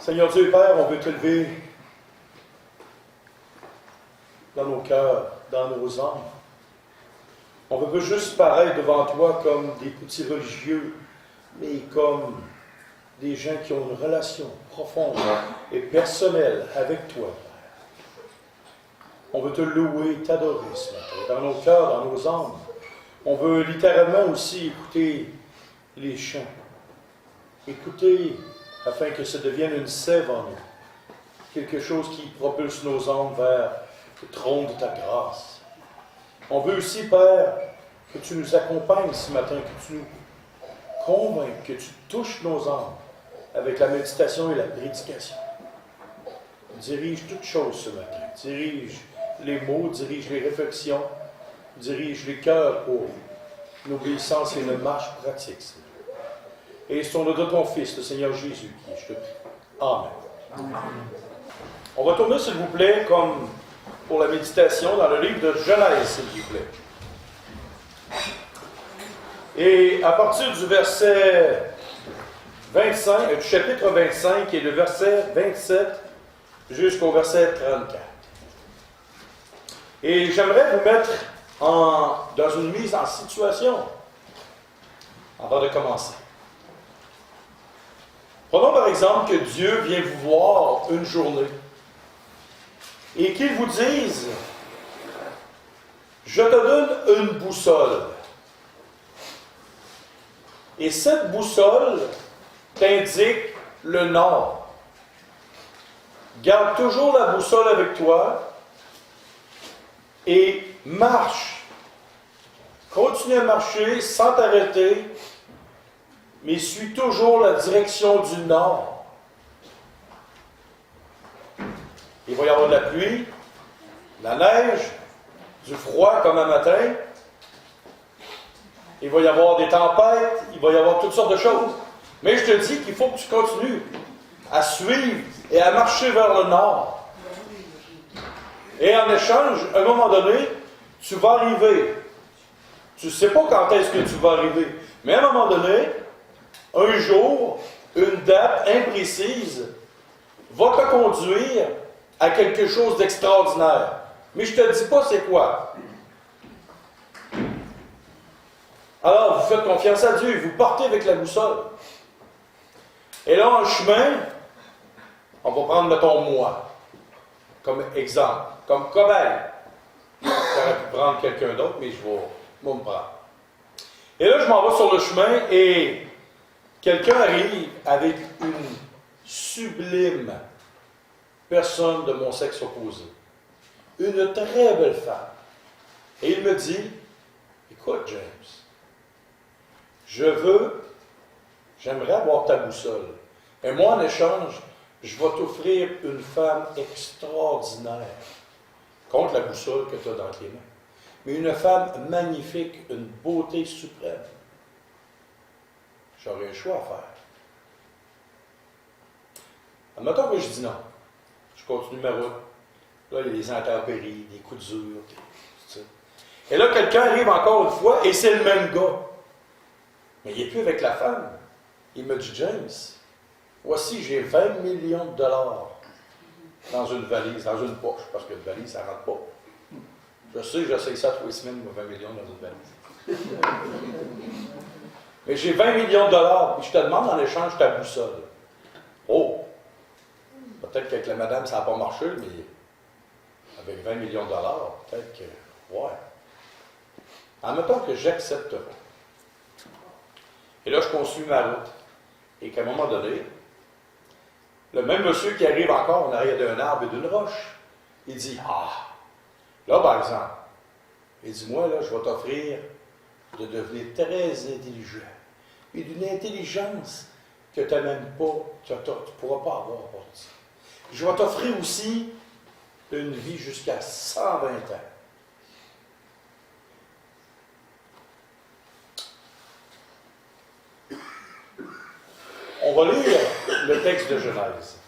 Seigneur Dieu et Père, on veut te lever dans nos cœurs, dans nos âmes. On ne veut pas juste paraître devant toi comme des petits religieux, mais comme des gens qui ont une relation profonde et personnelle avec toi, Père. On veut te louer, t'adorer ce matin, dans nos cœurs, dans nos âmes. On veut littéralement aussi écouter les chants. Écouter afin que ça devienne une sève en nous. Quelque chose qui propulse nos âmes vers le trône de ta grâce. On veut aussi, Père, que tu nous accompagnes ce matin, que tu nous convainques, que tu touches nos âmes avec la méditation et la prédication. Dirige toutes choses ce matin. Dirige les mots, dirige les réflexions, dirige les cœurs pour l'obéissance et une marche pratique. Et c'est au nom de ton Fils, le Seigneur Jésus, qui je te prie. Amen. Amen. On va tourner, s'il vous plaît, comme pour la méditation, dans le livre de Genèse, s'il vous plaît. Et à partir du verset 25, du chapitre 25 et le verset 27 jusqu'au verset 34. Et j'aimerais vous mettre dans une mise en situation avant de commencer. Prenons par exemple que Dieu vient vous voir une journée et qu'il vous dise « Je te donne une boussole. » Et cette boussole t'indique le nord. Garde toujours la boussole avec toi et marche. Continue à marcher sans t'arrêter, mais suis toujours la direction du nord. Il va y avoir de la pluie, de la neige, du froid comme un matin. Il va y avoir des tempêtes, il va y avoir toutes sortes de choses. Mais je te dis qu'il faut que tu continues à suivre et à marcher vers le nord. Et en échange, à un moment donné, tu vas arriver. Tu ne sais pas quand est-ce que tu vas arriver. Mais à un moment donné, un jour, une date imprécise va te conduire à quelque chose d'extraordinaire. Mais je ne te dis pas c'est quoi. Alors, vous faites confiance à Dieu, vous partez avec la boussole. Et là, en chemin, on va prendre, mettons, moi, comme exemple, comme cobaye. J'aurais pu prendre quelqu'un d'autre, mais je vais me prendre. Et là, je m'en vais sur le chemin et quelqu'un arrive avec une sublime personne de mon sexe opposé. Une très belle femme. Et il me dit, écoute, James, j'aimerais avoir ta boussole. Et moi, en échange, je vais t'offrir une femme extraordinaire contre la boussole que tu as dans tes mains. Mais une femme magnifique, une beauté suprême. J'aurais un choix à faire. Admettons que je dis non. Je continue ma route. Là, il y a des intempéries, des coups durs. Tout ça. Et là, quelqu'un arrive encore une fois et c'est le même gars. Mais il n'est plus avec la femme. Il me dit, James, voici, j'ai 20 millions de dollars dans une valise, dans une poche, parce qu'une valise, ça ne rentre pas. Je sais, j'essaye ça 3 semaines, 20 millions dans une valise. Mais j'ai 20 millions de dollars, et je te demande en échange ta boussole. Oh! Peut-être qu'avec la madame, ça n'a pas marché, mais avec 20 millions de dollars, peut-être que, ouais. Admettons que j'accepterai. Et là, je continue ma route. Et qu'à un moment donné, le même monsieur qui arrive encore en arrière d'un arbre et d'une roche, il dit, ah, là, par exemple, il dit, moi, là, je vais t'offrir de devenir très intelligent. Et d'une intelligence que tu n'as même pas, tu ne pourras pas avoir pour ça. Je vais t'offrir aussi une vie jusqu'à 120 ans. On va lire le texte de Genèse.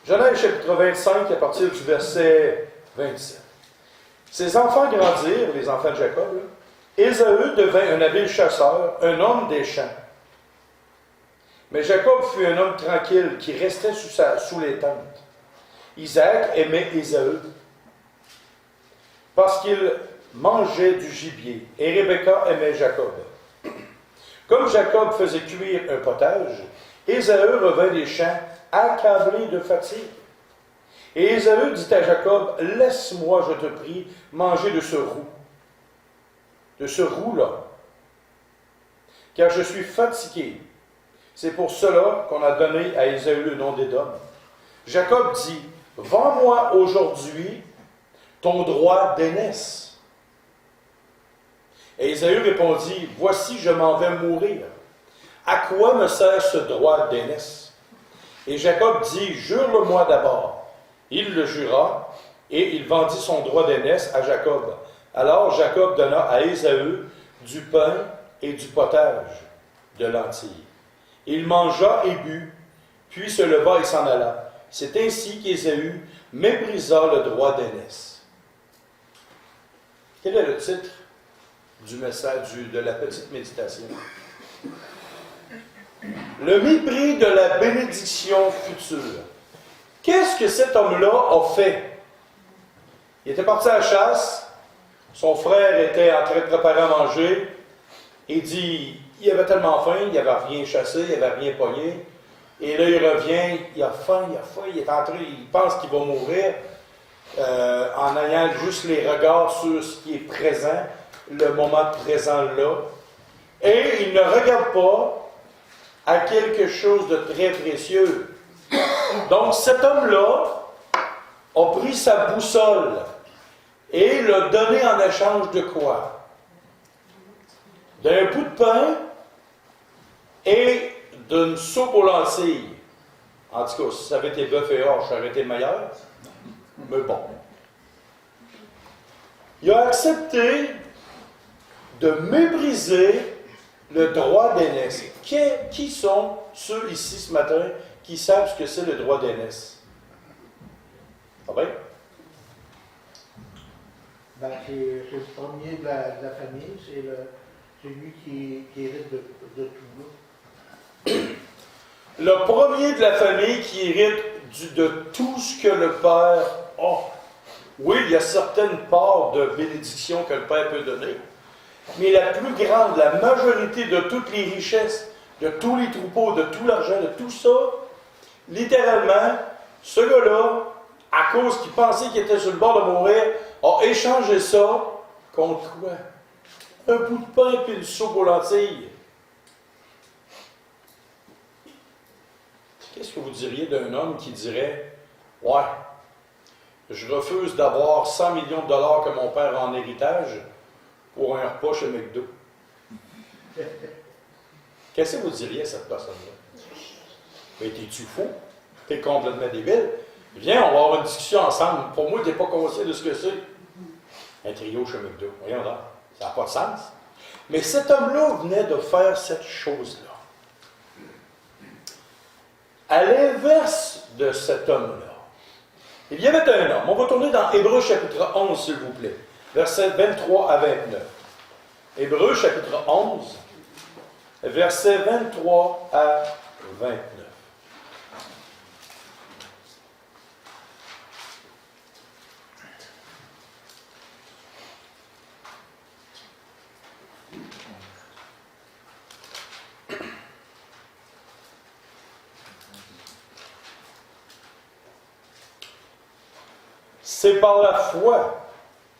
Genèse chapitre 25, à partir du verset 27. Ses enfants grandirent, les enfants de Jacob. Là. Ésaü devint un habile chasseur, un homme des champs. Mais Jacob fut un homme tranquille qui restait sous les tentes. Isaac aimait Ésaü parce qu'il mangeait du gibier, et Rebecca aimait Jacob. Comme Jacob faisait cuire un potage, Ésaü revint des champs accablé de fatigue. Et Ésaü dit à Jacob, « Laisse-moi, je te prie, manger de ce roux-là, car je suis fatigué. » C'est pour cela qu'on a donné à Ésaü le nom d'Édom. Jacob dit, « Vends-moi aujourd'hui ton droit d'aînesse. » Et Ésaü répondit, « Voici, je m'en vais mourir. À quoi me sert ce droit d'aînesse? » Et Jacob dit, « Jure-le-moi d'abord. » Il le jura, et il vendit son droit d'aînesse à Jacob. Alors Jacob donna à Ésaü du pain et du potage de lentilles. Il mangea et but, puis se leva et s'en alla. C'est ainsi qu'Ésaü méprisa le droit d'aînesse. Quel est le titre du message, de la petite méditation? Le mépris de la bénédiction future. Qu'est-ce que cet homme-là a fait? Il était parti à la chasse, son frère était en train de préparer à manger, il dit, il avait tellement faim, il n'avait rien chassé, il n'avait rien pogné, et là il revient, il a faim, il est en train, il pense qu'il va mourir, en ayant juste les regards sur ce qui est présent, le moment présent là, et il ne regarde pas à quelque chose de très précieux. Donc cet homme-là a pris sa boussole et l'a donné en échange de quoi? D'un bout de pain et d'une soupe aux lentilles. En tout cas, si ça avait été bœuf et orge, ça aurait été meilleur. Mais bon. Il a accepté de mépriser le droit d'aînesse. Qui sont ceux ici ce matin qui savent ce que c'est le droit d'aînesse? Ah bien? Ben, c'est le premier de la famille, c'est celui qui hérite de tout. Le premier de la famille qui hérite de tout ce que le Père a. Oui, il y a certaines parts de bénédiction que le Père peut donner, mais la plus grande, la majorité de toutes les richesses, de tous les troupeaux, de tout l'argent, de tout ça, littéralement, ce gars-là, à cause qu'il pensait qu'il était sur le bord de mourir, a échangé ça contre quoi? Un bout de pain et une soupe aux lentilles. Qu'est-ce que vous diriez d'un homme qui dirait, « Ouais, je refuse d'avoir 100 millions de dollars que mon père a en héritage pour un repas chez McDo. » Qu'est-ce que vous diriez à cette personne-là? Mais t'es-tu fou? T'es complètement débile. Viens, on va avoir une discussion ensemble. Pour moi, t'es pas conscient de ce que c'est. Un trio chez McDo. Voyons là. Ça n'a pas de sens. Mais cet homme-là venait de faire cette chose-là. À l'inverse de cet homme-là, il y avait un homme. On va tourner dans Hébreux chapitre 11, s'il vous plaît. Versets 23 à 29. Hébreux chapitre 11, versets 23 à 29. C'est par la foi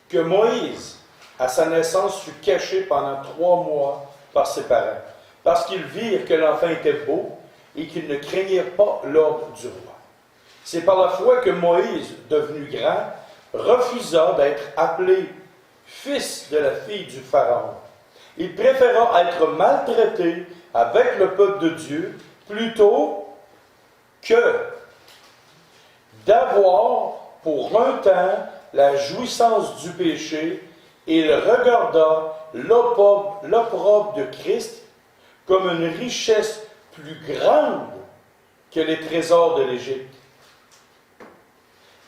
que Moïse, à sa naissance, fut caché pendant 3 mois par ses parents, parce qu'ils virent que l'enfant était beau et qu'ils ne craignirent pas l'ordre du roi. C'est par la foi que Moïse, devenu grand, refusa d'être appelé fils de la fille du Pharaon. Il préféra être maltraité avec le peuple de Dieu plutôt que d'avoir pour un temps la jouissance du péché, et il regarda l'opprobre de Christ comme une richesse plus grande que les trésors de l'Égypte.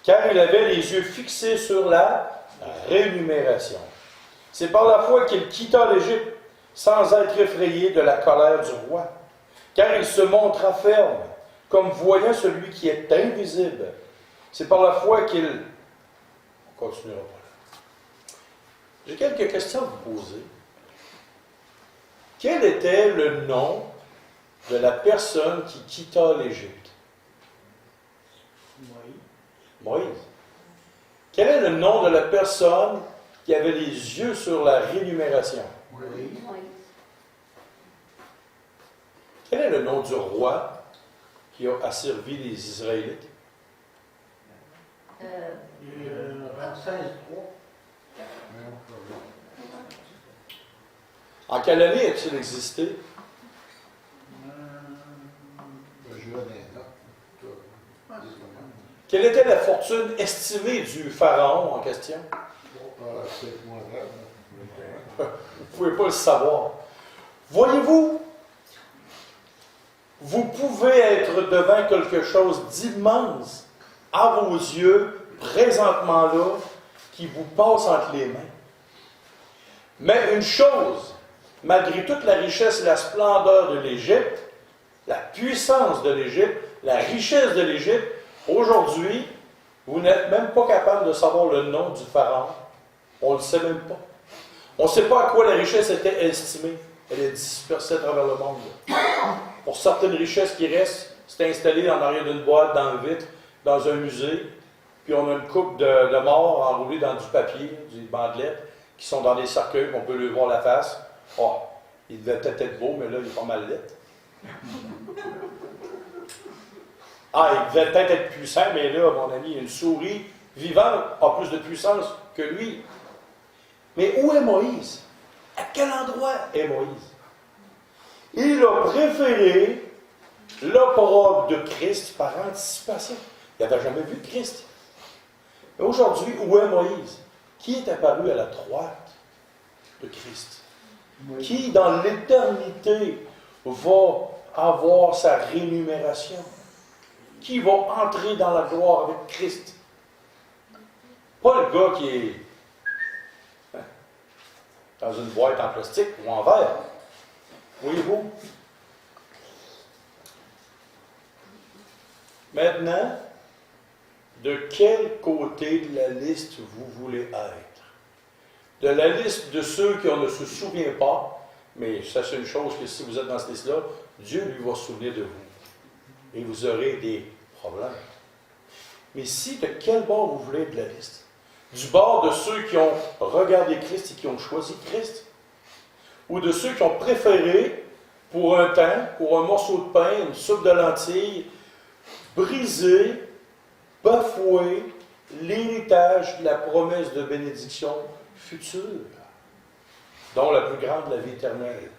Car il avait les yeux fixés sur la rémunération. C'est par la foi qu'il quitta l'Égypte sans être effrayé de la colère du roi. car il se montra ferme, comme voyant celui qui est invisible. C'est par la foi qu'il... On continuera pas là. J'ai quelques questions à vous poser. Quel était le nom de la personne qui quitta l'Égypte? Moïse. Quel est le nom de la personne qui avait les yeux sur la rémunération? Moïse. Quel est le nom du roi qui a asservi les Israélites? Ramsès III. En quelle année a-t-il existé? Quelle était la fortune estimée du pharaon en question? Vous ne pouvez pas le savoir. Voyez-vous, vous pouvez être devant quelque chose d'immense à vos yeux, présentement là, qui vous passe entre les mains. Mais une chose, malgré toute la richesse et la splendeur de l'Égypte, la puissance de l'Égypte, la richesse de l'Égypte, aujourd'hui, vous n'êtes même pas capable de savoir le nom du pharaon. On ne le sait même pas. On ne sait pas à quoi la richesse était estimée. Elle est dispersée à travers le monde. Pour certaines richesses qui restent, c'est installé en arrière d'une boîte, dans le vitre, dans un musée, puis on a une coupe de morts enroulée dans du papier, des bandelettes, qui sont dans des cercueils, qu'on peut lui voir la face. Oh, il devait peut-être être beau, mais là, il est pas mal laid. Ah, il devait peut-être être puissant, mais là, mon ami, une souris vivante a plus de puissance que lui. Mais où est Moïse? À quel endroit est Moïse? Il a préféré l'opprobre de Christ par anticipation. Il n'avait jamais vu Christ. Mais aujourd'hui, où est Moïse? Qui est apparu à la droite de Christ? Moïse. Qui, dans l'éternité, va avoir sa rémunération? Qui va entrer dans la gloire avec Christ? Pas le gars qui est dans une boîte en plastique ou en verre. Voyez-vous? Maintenant, de quel côté de la liste vous voulez être? De la liste de ceux qui ne se souviennent pas, mais sachez une chose, que si vous êtes dans cette liste-là, Dieu lui va se souvenir de vous. Et vous aurez des problèmes. Mais si, de quel bord vous voulez être de la liste? Du bord de ceux qui ont regardé Christ et qui ont choisi Christ? Ou de ceux qui ont préféré, pour un temps, pour un morceau de pain, une soupe de lentilles, briser, bafouer l'héritage de la promesse de bénédiction future, dont la plus grande, la vie éternelle.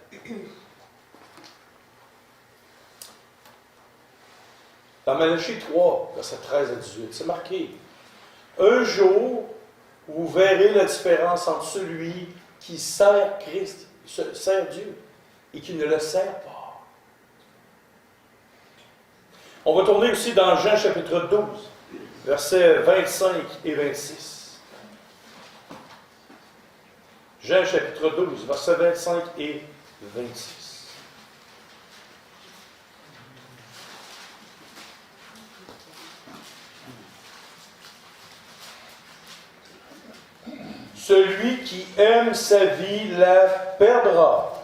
Dans Malachie 3, versets 13 à 18, c'est marqué: un jour, vous verrez la différence entre celui qui sert Christ, sert Dieu, et qui ne le sert pas. On va tourner aussi dans Jean chapitre 12, versets 25 et 26. Jean chapitre 12, versets 25 et 26. Celui qui aime sa vie la perdra,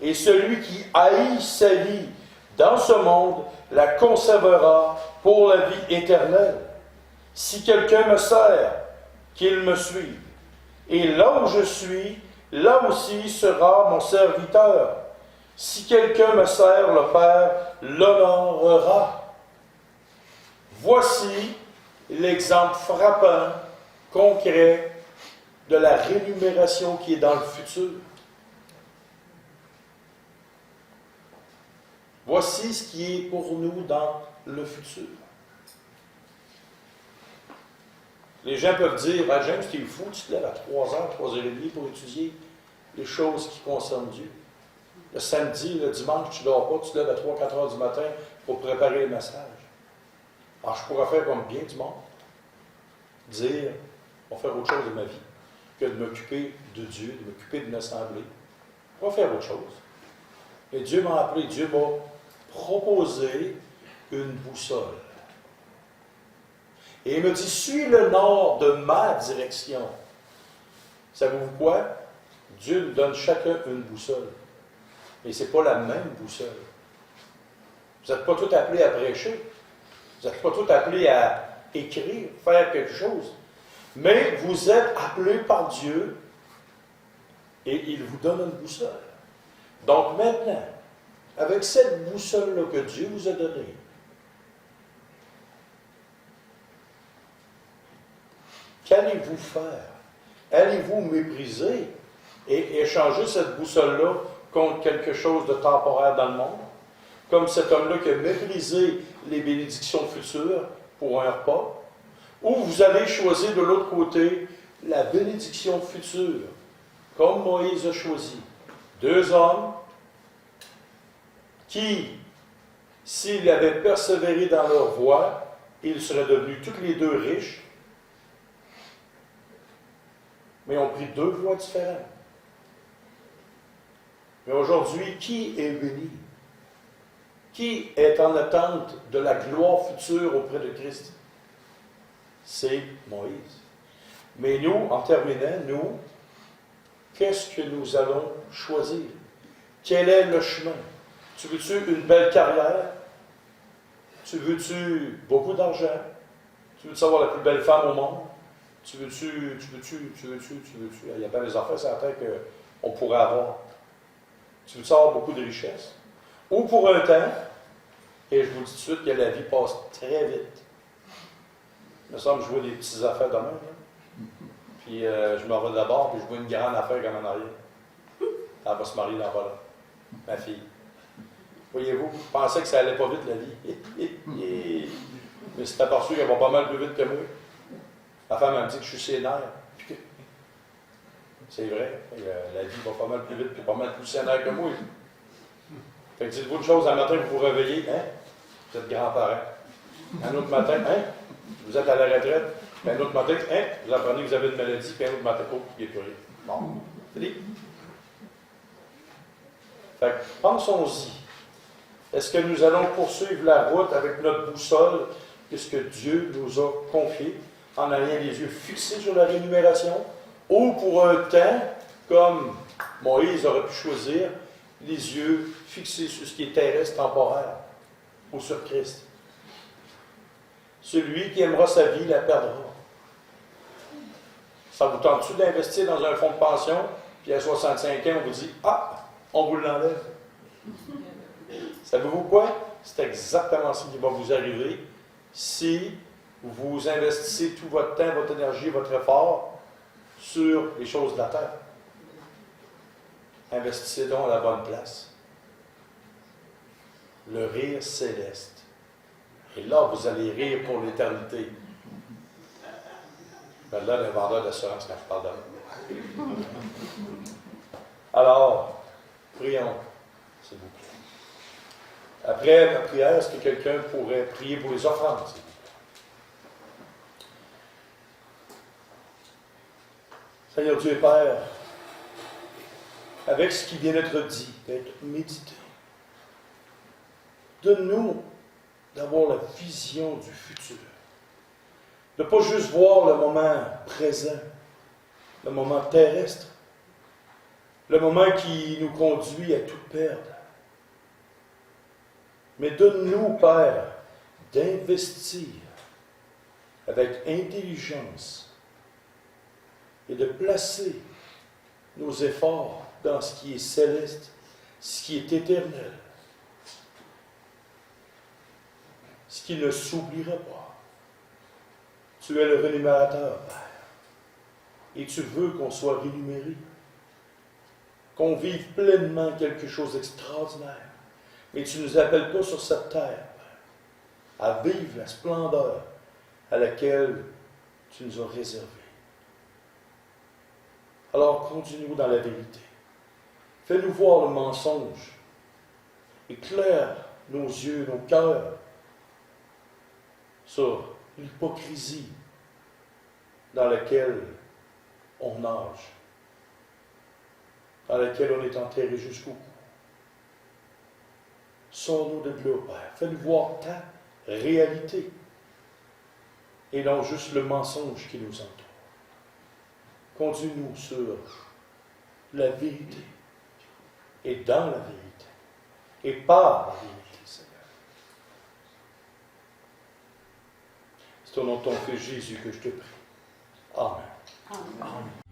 et celui qui haït sa vie dans ce monde la conservera pour la vie éternelle. Si quelqu'un me sert, qu'il me suive. Et là où je suis, là aussi sera mon serviteur. Si quelqu'un me sert, le Père l'honorera. Voici l'exemple frappant, concret, de la rémunération qui est dans le futur. Voici ce qui est pour nous dans le futur. Les gens peuvent dire, « Ah, James, t'es fou, tu te lèves à 3h, 3h30 pour étudier les choses qui concernent Dieu. Le samedi, le dimanche, tu ne dors pas, tu te lèves à 3-4 h du matin pour préparer les messages. » Alors, je pourrais faire comme bien du monde. Dire, on va faire autre chose de ma vie que de m'occuper de Dieu, de m'occuper d'une assemblée. On va faire autre chose. Et Dieu m'a appelé, Dieu m'a proposer une boussole. Et il me dit, suis le nord de ma direction. Savez-vous quoi? Dieu nous donne chacun une boussole. Mais ce n'est pas la même boussole. Vous n'êtes pas tous appelés à prêcher. Vous n'êtes pas tous appelés à écrire, faire quelque chose. Mais vous êtes appelés par Dieu et il vous donne une boussole. Donc maintenant, avec cette boussole-là que Dieu vous a donnée, qu'allez-vous faire? Allez-vous mépriser et échanger cette boussole-là contre quelque chose de temporaire dans le monde? Comme cet homme-là qui a méprisé les bénédictions futures pour un repas? Ou vous allez choisir de l'autre côté la bénédiction future, comme Moïse a choisi? Deux hommes qui, s'ils avaient persévéré dans leur voie, ils seraient devenus tous les deux riches, mais ont pris deux voies différentes. Mais aujourd'hui, qui est béni? Qui est en attente de la gloire future auprès de Christ? C'est Moïse. Mais nous, en terminant, nous, qu'est-ce que nous allons choisir? Quel est le chemin? Tu veux-tu une belle carrière? Tu veux-tu beaucoup d'argent? Tu veux-tu avoir la plus belle femme au monde? Tu veux-tu? Il y a bien des affaires sur la tête qu'on pourrait avoir. Tu veux-tu avoir beaucoup de richesses? Ou pour un temps, et je vous dis tout de suite que la vie passe très vite. Il me semble que je vois des petites affaires de même, là. Puis je m'en vais d'abord, puis je vois une grande affaire comme en arrière. Elle va se marier dans pas là. Ma fille. Voyez-vous, je pensais que ça allait pas vite, la vie. Mais c'est aperçu qu'elle va pas mal plus vite que moi. La femme m'a dit que je suis sénère. C'est vrai, la vie va pas mal plus vite, puis pas mal plus sénère que moi. Fait que dites-vous une chose, un matin, vous vous réveillez, hein? Vous êtes grands-parents. Un autre matin, hein? Vous êtes à la retraite. Puis un autre matin, hein? Vous apprenez que vous avez une maladie, puis un autre matin, oh, il n'y a plus rien. Bon, c'est dit. Fait que pensons-y. Est-ce que nous allons poursuivre la route avec notre boussole, puisque Dieu nous a confié, en ayant les yeux fixés sur la rémunération, ou pour un temps, comme Moïse aurait pu choisir, les yeux fixés sur ce qui est terrestre, temporaire, ou sur Christ? Celui qui aimera sa vie la perdra. Ça vous tente-tu d'investir dans un fonds de pension, puis à 65 ans, on vous dit « Ah, on vous l'enlève. » Savez-vous quoi? C'est exactement ce qui va vous arriver si vous investissez tout votre temps, votre énergie, votre effort sur les choses de la terre. Investissez donc à la bonne place. Le rire céleste. Et là, vous allez rire pour l'éternité. Ben là, le vendeur d'assurance quand je parle d'homme. Alors, prions, s'il vous plaît. Après la prière, est-ce que quelqu'un pourrait prier pour les offrandes, s'il vous plaît? Seigneur Dieu et Père, avec ce qui vient d'être dit, d'être médité, donne-nous d'avoir la vision du futur. De ne pas juste voir le moment présent, le moment terrestre, le moment qui nous conduit à tout perdre. Mais donne-nous, Père, d'investir avec intelligence et de placer nos efforts dans ce qui est céleste, ce qui est éternel, ce qui ne s'oubliera pas. Tu es le rémunérateur, Père, et tu veux qu'on soit rémunéré, qu'on vive pleinement quelque chose d'extraordinaire. Mais tu ne nous appelles pas sur cette terre, Père, à vivre la splendeur à laquelle tu nous as réservé. Alors, continue-nous dans la vérité. Fais-nous voir le mensonge. Éclaire nos yeux, nos cœurs sur l'hypocrisie dans laquelle on nage, dans laquelle on est enterré jusqu'au cou. Sors-nous de là, Père. Fais-nous voir ta réalité. Et non juste le mensonge qui nous entoure. Conduis-nous sur la vérité. Et dans la vérité. Et par la vérité, Seigneur. C'est au nom de ton Fils Jésus que je te prie. Amen. Amen.